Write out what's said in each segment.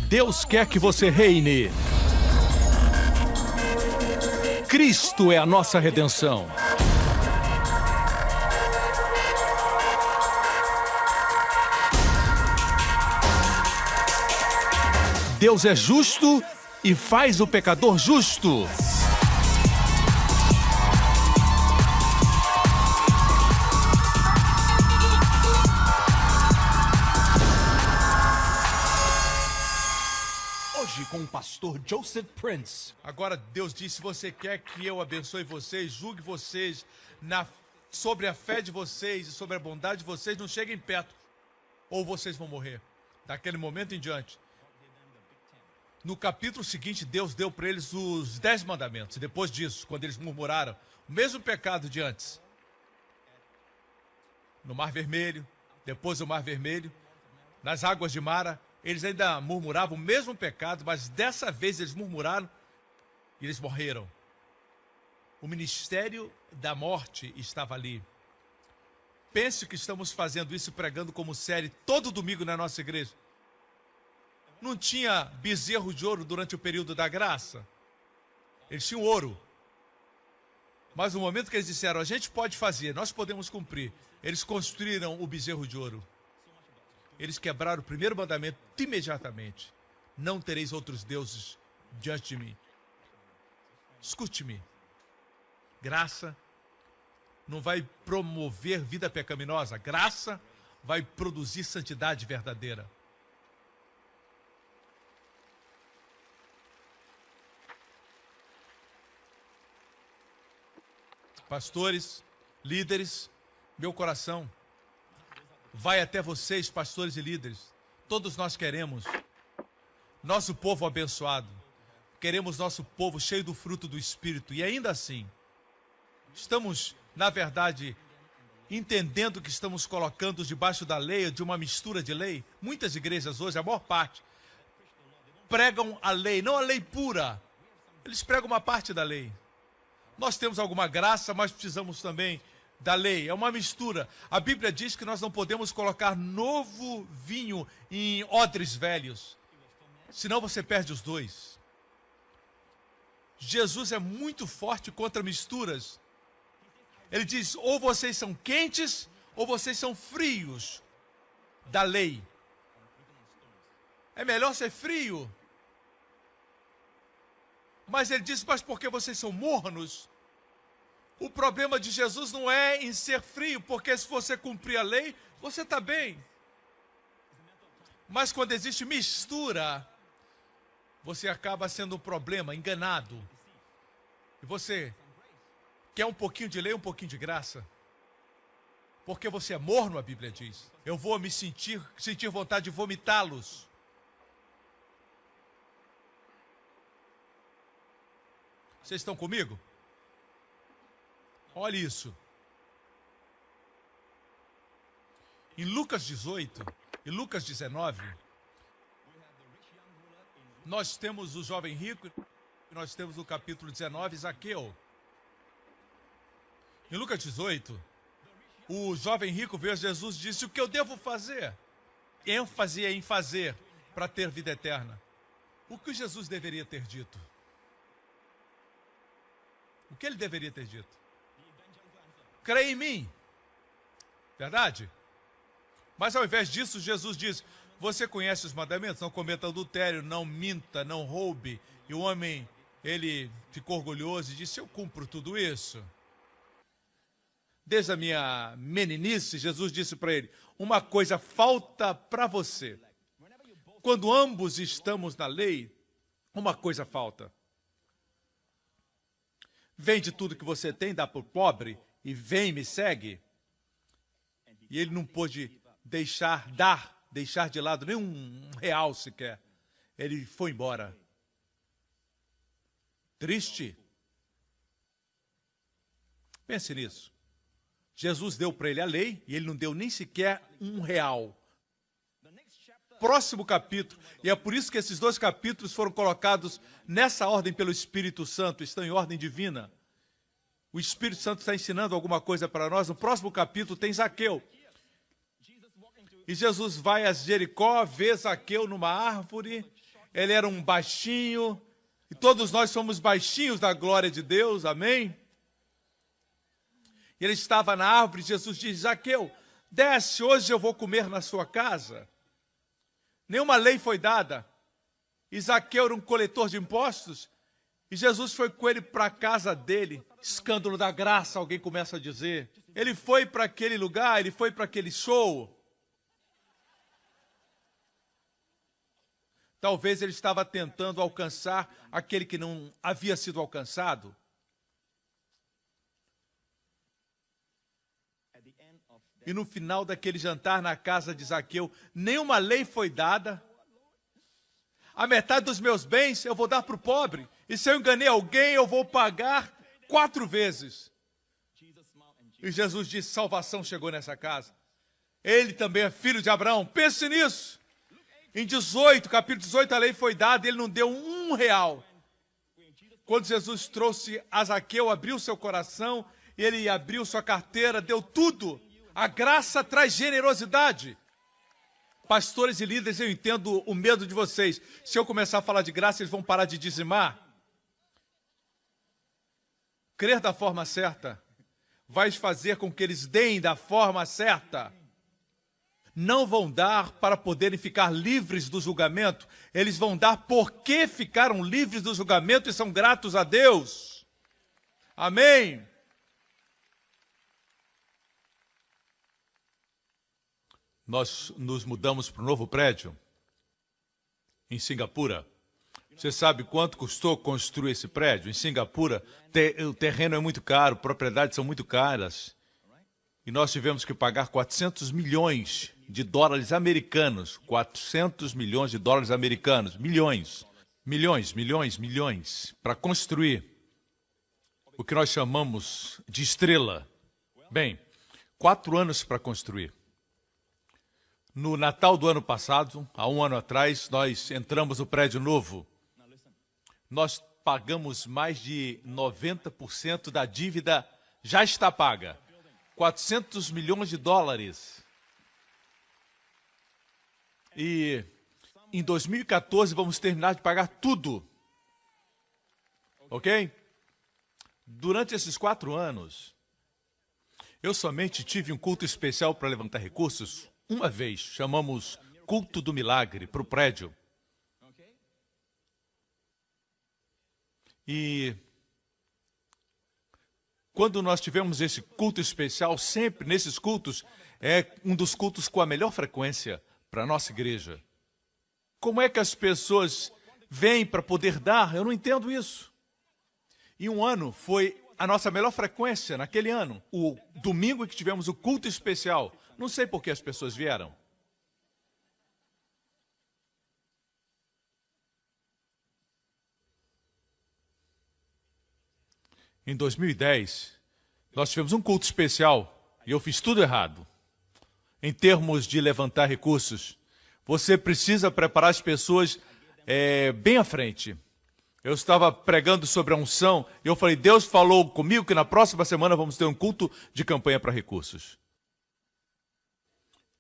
Deus quer que você reine. Cristo é a nossa redenção. Deus é justo e faz o pecador justo. Hoje com o pastor Joseph Prince. Agora Deus diz, se você quer que eu abençoe vocês, julgue vocês sobre a fé de vocês e sobre a bondade de vocês, não cheguem perto, ou vocês vão morrer. Daquele momento em diante. No capítulo seguinte, Deus deu para eles os 10 mandamentos. E depois disso, quando eles murmuraram, o mesmo pecado de antes. No Mar Vermelho, depois do Mar Vermelho, nas águas de Mara, eles ainda murmuravam o mesmo pecado, mas dessa vez eles murmuraram e eles morreram. O ministério da morte estava ali. Pense que estamos fazendo isso, pregando como série todo domingo na nossa igreja. Não tinha bezerro de ouro durante o período da graça. Eles tinham ouro. Mas no momento que eles disseram, a gente pode fazer, nós podemos cumprir, eles construíram o bezerro de ouro. Eles quebraram o primeiro mandamento imediatamente. Não tereis outros deuses diante de mim. Escute-me. Graça não vai promover vida pecaminosa. Graça vai produzir santidade verdadeira. Pastores, líderes, meu coração vai até vocês, pastores e líderes. Todos nós queremos nosso povo abençoado. Queremos nosso povo cheio do fruto do Espírito. E ainda assim, estamos, na verdade, entendendo que estamos colocando debaixo da lei, de uma mistura de lei. Muitas igrejas hoje, a maior parte, pregam a lei, não a lei pura. Eles pregam uma parte da lei. Nós temos alguma graça, mas precisamos também da lei. É uma mistura. A Bíblia diz que nós não podemos colocar novo vinho em odres velhos. Senão você perde os dois. Jesus é muito forte contra misturas. Ele diz, ou vocês são quentes, ou vocês são frios da lei. É melhor ser frio. Mas ele diz, mas porque vocês são mornos? O problema de Jesus não é em ser frio, porque se você cumprir a lei, você está bem. Mas quando existe mistura, você acaba sendo um problema, enganado. E você quer um pouquinho de lei, um pouquinho de graça. Porque você é morno, a Bíblia diz. Eu vou me sentir vontade de vomitá-los. Vocês estão comigo? Olha isso. Em Lucas 18 e Lucas 19, nós temos o jovem rico, nós temos no capítulo 19, Zaqueu. Em Lucas 18, o jovem rico veio a Jesus e disse, o que eu devo fazer? ênfase em fazer para ter vida eterna. O que Jesus deveria ter dito? O que ele deveria ter dito? Creia em mim. Verdade? Mas ao invés disso, Jesus diz, você conhece os mandamentos? Não cometa adultério, não minta, não roube. E o homem, ele ficou orgulhoso e disse, eu cumpro tudo isso. Desde a minha meninice, Jesus disse para ele, uma coisa falta para você. Quando ambos estamos na lei, uma coisa falta. Vende tudo que você tem, dá para o pobre e vem e me segue. E ele não pôde deixar de lado nem um real sequer. Ele foi embora. Triste. Pense nisso. Jesus deu para ele a lei e ele não deu nem sequer um real. Próximo capítulo, e é por isso que esses dois capítulos foram colocados nessa ordem pelo Espírito Santo, estão em ordem divina. O Espírito Santo está ensinando alguma coisa para nós. No próximo capítulo tem Zaqueu. E Jesus vai a Jericó, vê Zaqueu numa árvore, Ele era um baixinho, e todos nós somos baixinhos da glória de Deus, amém? E ele estava na árvore, Jesus diz, Zaqueu, desce, hoje eu vou comer na sua casa. Nenhuma lei foi dada. E Zaqueu era um coletor de impostos, e Jesus foi com ele para a casa dele. Escândalo da graça, alguém começa a dizer. Ele foi para aquele lugar, ele foi para aquele show. Talvez ele estava tentando alcançar aquele que não havia sido alcançado. E no final daquele jantar na casa de Zaqueu, nenhuma lei foi dada. A metade dos meus bens eu vou dar para o pobre. E se eu enganei alguém, eu vou pagar 4 vezes. E Jesus disse, salvação chegou nessa casa. Ele também é filho de Abraão. Pense nisso. Em 18, capítulo 18, a lei foi dada e ele não deu R$1. Quando Jesus trouxe a Zaqueu, abriu seu coração, ele abriu sua carteira, deu tudo. A graça traz generosidade. Pastores e líderes, eu entendo o medo de vocês. Se eu começar a falar de graça, eles vão parar de dizimar. Crer da forma certa vai fazer com que eles deem da forma certa. Não vão dar para poderem ficar livres do julgamento. Eles vão dar porque ficaram livres do julgamento e são gratos a Deus. Amém? Nós nos mudamos para um novo prédio em Singapura. Você sabe quanto custou construir esse prédio? Em Singapura, o terreno é muito caro, propriedades são muito caras. E nós tivemos que pagar 400 milhões de dólares americanos. 400 milhões de dólares americanos. Milhões, para construir o que nós chamamos de estrela. Bem, 4 anos para construir. No Natal do ano passado, há 1 ano atrás, nós entramos no prédio novo. Nós pagamos mais de 90% da dívida, já está paga. 400 milhões de dólares. E em 2014 vamos terminar de pagar tudo. Ok? Durante esses 4 anos, eu somente tive um culto especial para levantar recursos. Uma vez, chamamos culto do milagre para o prédio. E quando nós tivemos esse culto especial, sempre nesses cultos, é um dos cultos com a melhor frequência para a nossa igreja. Como é que as pessoas vêm para poder dar? Eu não entendo isso. E 1 ano foi a nossa melhor frequência naquele ano. O domingo em que tivemos o culto especial. Não sei por que as pessoas vieram. Em 2010, nós tivemos um culto especial e eu fiz tudo errado. Em termos de levantar recursos, você precisa preparar as pessoas bem à frente. Eu estava pregando sobre a unção e eu falei, Deus falou comigo que na próxima semana vamos ter um culto de campanha para recursos.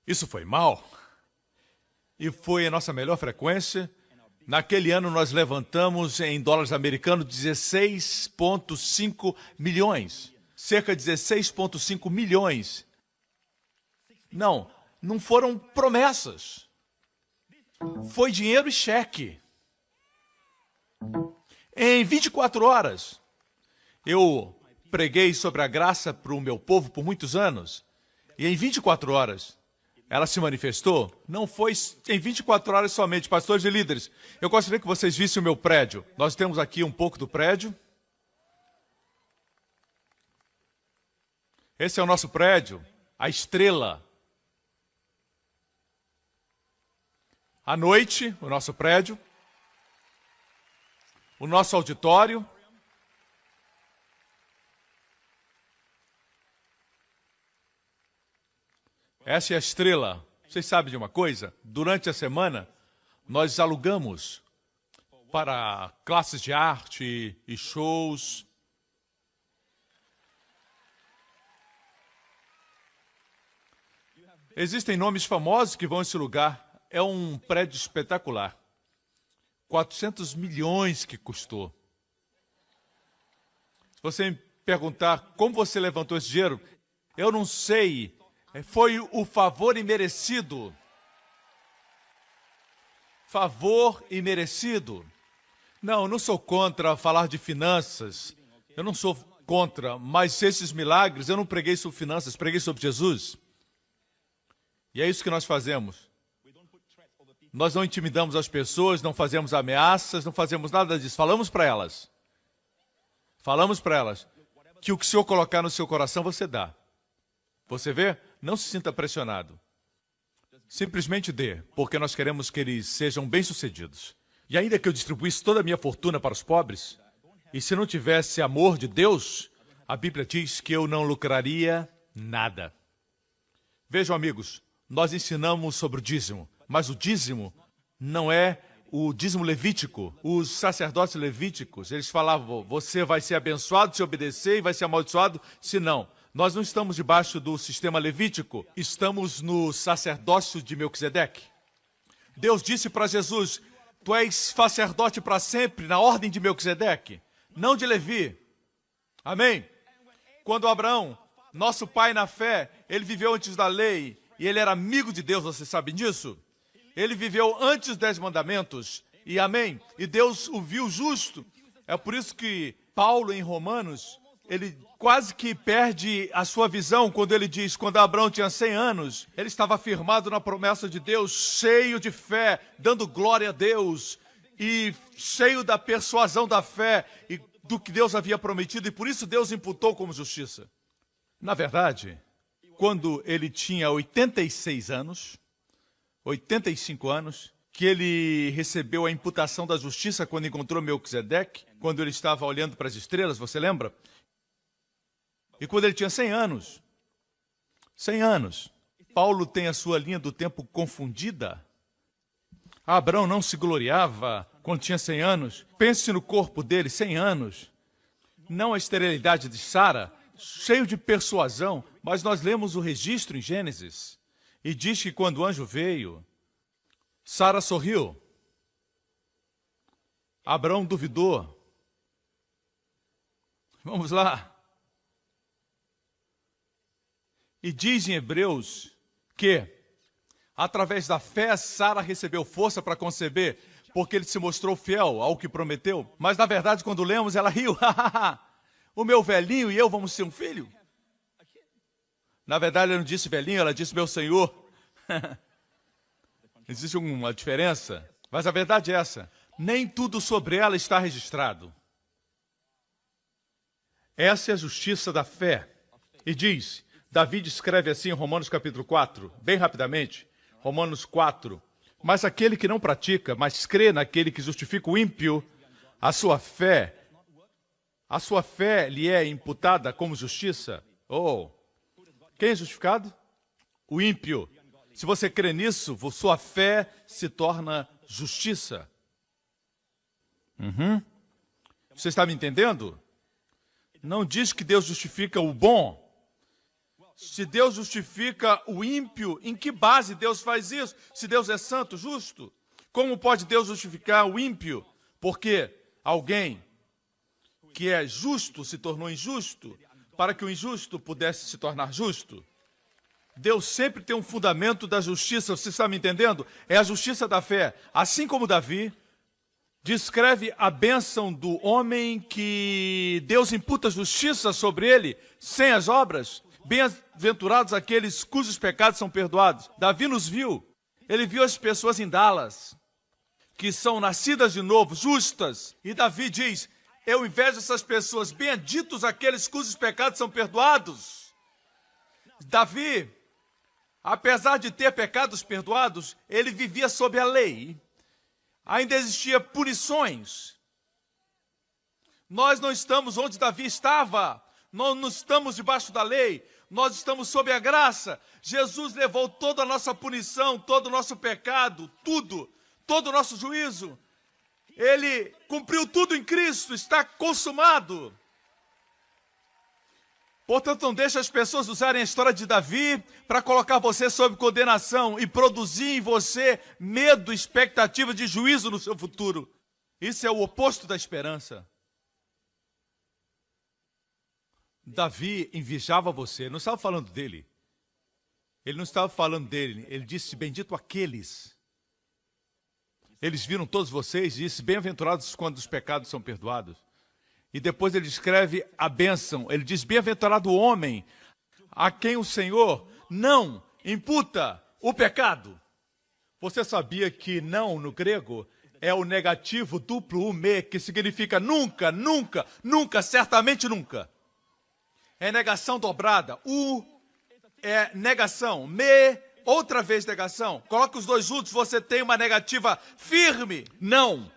Isso foi mal. E foi a nossa melhor frequência. Naquele ano nós levantamos em dólares americanos 16,5 milhões. Cerca de 16,5 milhões. Não foram promessas. Foi dinheiro e cheque. Em 24 horas, eu preguei sobre a graça para o meu povo por muitos anos. E em 24 horas, ela se manifestou. Não foi em 24 horas somente, pastores e líderes. Eu gostaria que vocês vissem o meu prédio. Nós temos aqui um pouco do prédio. Esse é o nosso prédio, a estrela. À noite, o nosso prédio. O nosso auditório. Essa é a estrela. Vocês sabem de uma coisa? Durante a semana, nós alugamos para classes de arte e shows. Existem nomes famosos que vão a esse lugar. É um prédio espetacular. 400 milhões que custou. Se você me perguntar como você levantou esse dinheiro, eu não sei. Foi o favor imerecido. Favor imerecido. Não, eu não sou contra falar de finanças. Eu não sou contra, mas esses milagres, eu não preguei sobre finanças, preguei sobre Jesus. E é isso que nós fazemos. Nós não intimidamos as pessoas, não fazemos ameaças, não fazemos nada disso. Falamos para elas. Falamos para elas que o que o Senhor colocar no seu coração, você dá. Você vê? Não se sinta pressionado. Simplesmente dê, porque nós queremos que eles sejam bem-sucedidos. E ainda que eu distribuísse toda a minha fortuna para os pobres, e se não tivesse amor de Deus, a Bíblia diz que eu não lucraria nada. Vejam, amigos, nós ensinamos sobre o dízimo, mas o dízimo não é o dízimo levítico. Os sacerdotes levíticos, eles falavam, você vai ser abençoado se obedecer e vai ser amaldiçoado se não. Nós não estamos debaixo do sistema levítico, estamos no sacerdócio de Melquisedeque. Deus disse para Jesus, tu és sacerdote para sempre, na ordem de Melquisedeque, não de Levi. Amém? Quando Abraão, nosso pai na fé, ele viveu antes da lei, e ele era amigo de Deus, você sabe disso? Ele viveu antes dos 10 mandamentos, e amém? E Deus o viu justo. É por isso que Paulo, em Romanos, ele quase que perde a sua visão quando ele diz, quando Abraão tinha 100 anos, ele estava firmado na promessa de Deus, cheio de fé, dando glória a Deus, e cheio da persuasão da fé e do que Deus havia prometido, e por isso Deus imputou como justiça. Na verdade, quando ele tinha 86 anos, 85 anos, que ele recebeu a imputação da justiça quando encontrou Melquisedeque, quando ele estava olhando para as estrelas, você lembra? E quando ele tinha 100 anos, Paulo tem a sua linha do tempo confundida. Abraão não se gloriava quando tinha 100 anos. Pense no corpo dele, 100 anos. Não a esterilidade de Sara, cheio de persuasão, mas nós lemos o registro em Gênesis. E diz que quando o anjo veio, Sara sorriu. Abraão duvidou. Vamos lá. E diz em Hebreus que, através da fé, Sara recebeu força para conceber, porque ele se mostrou fiel ao que prometeu. Mas, na verdade, quando lemos, ela riu. O meu velhinho e eu vamos ter um filho? Na verdade, ela não disse velhinho, ela disse meu senhor. Existe uma diferença, mas a verdade é essa. Nem tudo sobre ela está registrado. Essa é a justiça da fé. E diz, Davi descreve assim em Romanos capítulo 4, bem rapidamente, Romanos 4. Mas aquele que não pratica, mas crê naquele que justifica o ímpio, a sua fé lhe é imputada como justiça. Quem é justificado? O ímpio. Se você crê nisso, sua fé se torna justiça. Você está me entendendo? Não diz que Deus justifica o bom. Se Deus justifica o ímpio, em que base Deus faz isso? Se Deus é santo, justo, como pode Deus justificar o ímpio? Porque alguém que é justo se tornou injusto, para que o injusto pudesse se tornar justo. Deus sempre tem um fundamento da justiça, você está me entendendo? É a justiça da fé. Assim como Davi descreve a bênção do homem que Deus imputa justiça sobre ele, sem as obras. Bem-aventurados aqueles cujos pecados são perdoados. Davi nos viu. Ele viu as pessoas em Dallas, que são nascidas de novo, justas. E Davi diz, eu invejo essas pessoas, benditos aqueles cujos pecados são perdoados. Davi, apesar de ter pecados perdoados, ele vivia sob a lei. Ainda existia punições. Nós não estamos onde Davi estava. Nós não estamos debaixo da lei. Nós estamos sob a graça. Jesus levou toda a nossa punição, todo o nosso pecado, tudo, todo o nosso juízo. Ele cumpriu tudo em Cristo, está consumado. Portanto, não deixe as pessoas usarem a história de Davi para colocar você sob condenação e produzir em você medo, expectativa de juízo no seu futuro. Isso é o oposto da esperança. Davi invejava você, não estava falando dele. Ele não estava falando dele, ele disse, bendito aqueles. Eles viram todos vocês e disse, bem-aventurados quando os pecados são perdoados. E depois ele escreve a bênção, ele diz, bem-aventurado o homem a quem o Senhor não imputa o pecado. Você sabia que não, no grego, é o negativo duplo ume, que significa nunca, nunca, nunca, certamente nunca. É negação dobrada. U é negação. Me, outra vez negação. Coloca os dois juntos, você tem uma negativa firme. Não.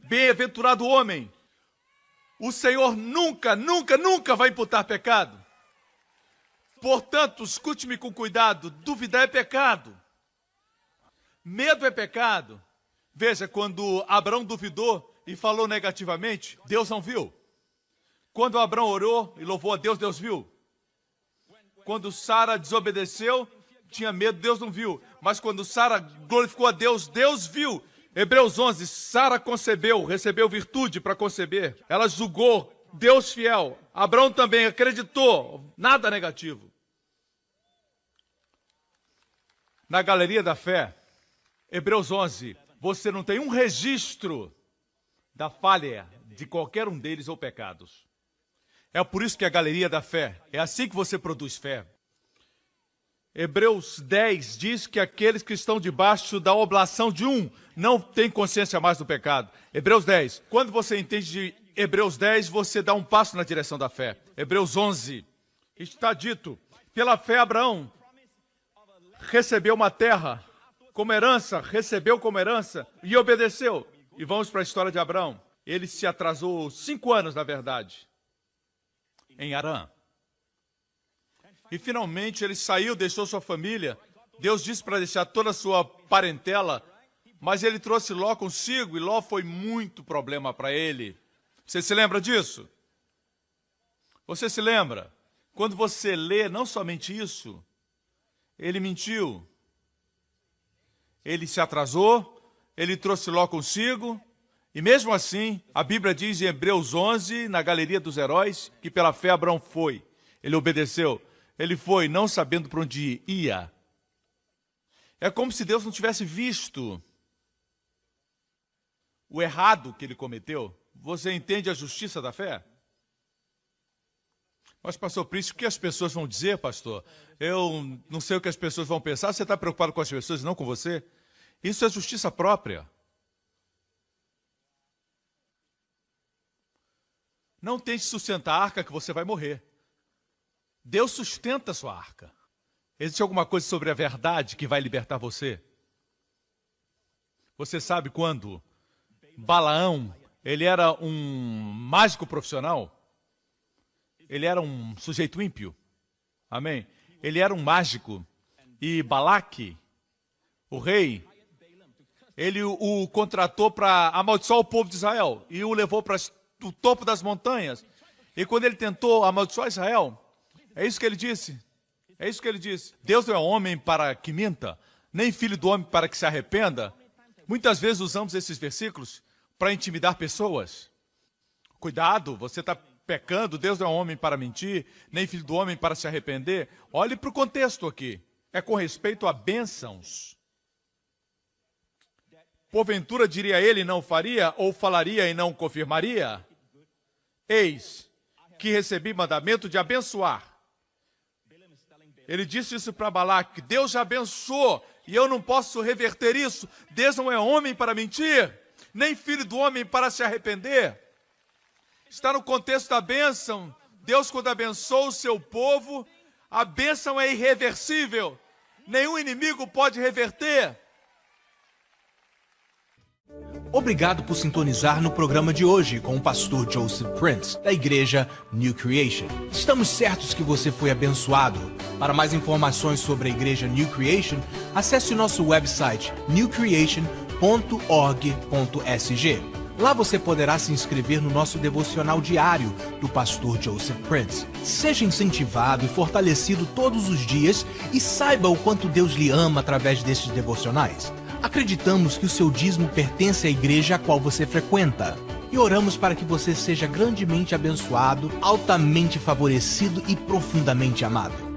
Bem-aventurado o homem. O Senhor nunca, nunca, nunca vai imputar pecado. Portanto, escute-me com cuidado. Duvidar é pecado. Medo é pecado. Veja, quando Abraão duvidou e falou negativamente, Deus não viu. Quando Abraão orou e louvou a Deus, Deus viu. Quando Sara desobedeceu, tinha medo, Deus não viu. Mas quando Sara glorificou a Deus, Deus viu. Hebreus 11, Sara concebeu, recebeu virtude para conceber. Ela julgou, Deus fiel. Abraão também acreditou, nada negativo. Na galeria da fé, Hebreus 11, você não tem um registro da falha de qualquer um deles ou pecados. É por isso que a galeria da fé, é assim que você produz fé. Hebreus 10 diz que aqueles que estão debaixo da oblação de um não têm consciência mais do pecado. Hebreus 10. Quando você entende de Hebreus 10, você dá um passo na direção da fé. Hebreus 11. Está dito, pela fé Abraão recebeu uma terra como herança, recebeu como herança e obedeceu. E vamos para a história de Abraão. Ele se atrasou 5 anos, na verdade, em Harã. E finalmente ele saiu, deixou sua família. Deus disse para deixar toda a sua parentela, mas ele trouxe Ló consigo e Ló foi muito problema para ele. Você se lembra disso? Você se lembra? Quando você lê não somente isso, ele mentiu. Ele se atrasou, ele trouxe Ló consigo, e mesmo assim, a Bíblia diz em Hebreus 11, na galeria dos heróis, que pela fé Abraão foi. Ele obedeceu. Ele foi não sabendo para onde ia. É como se Deus não tivesse visto o errado que ele cometeu. Você entende a justiça da fé? Mas, pastor Príncipe, o que as pessoas vão dizer, pastor? Eu não sei o que as pessoas vão pensar. Você está preocupado com as pessoas e não com você? Isso é justiça própria. Não tente sustentar a arca que você vai morrer. Deus sustenta a sua arca. Existe alguma coisa sobre a verdade que vai libertar você? Você sabe quando Balaão, ele era um mágico profissional? Ele era um sujeito ímpio. Amém? Ele era um mágico. E Balaque, o rei, ele o contratou para amaldiçoar o povo de Israel. E o levou para o topo das montanhas. E quando ele tentou amaldiçoar Israel, é isso que ele disse. É isso que ele disse. Deus não é homem para que minta, nem filho do homem para que se arrependa. Muitas vezes usamos esses versículos para intimidar pessoas. Cuidado, você está pecando, Deus não é homem para mentir, nem filho do homem para se arrepender. Olhe para o contexto aqui. É com respeito a bênçãos. Porventura diria ele, não faria, ou falaria e não confirmaria? Eis que recebi mandamento de abençoar. Ele disse isso para Balaque, Deus já abençoou, e eu não posso reverter isso. Deus não é homem para mentir, nem filho do homem para se arrepender. Está no contexto da bênção. Deus, quando abençoa o seu povo, a bênção é irreversível. Nenhum inimigo pode reverter. Obrigado por sintonizar no programa de hoje com o pastor Joseph Prince, da igreja New Creation. Estamos certos que você foi abençoado. Para mais informações sobre a igreja New Creation, acesse o nosso website newcreation.org.sg Lá você poderá se inscrever no nosso devocional diário do pastor Joseph Prince. Seja incentivado e fortalecido todos os dias e saiba o quanto Deus lhe ama através destes devocionais. Acreditamos que o seu dízimo pertence à igreja a qual você frequenta. E oramos para que você seja grandemente abençoado, altamente favorecido e profundamente amado.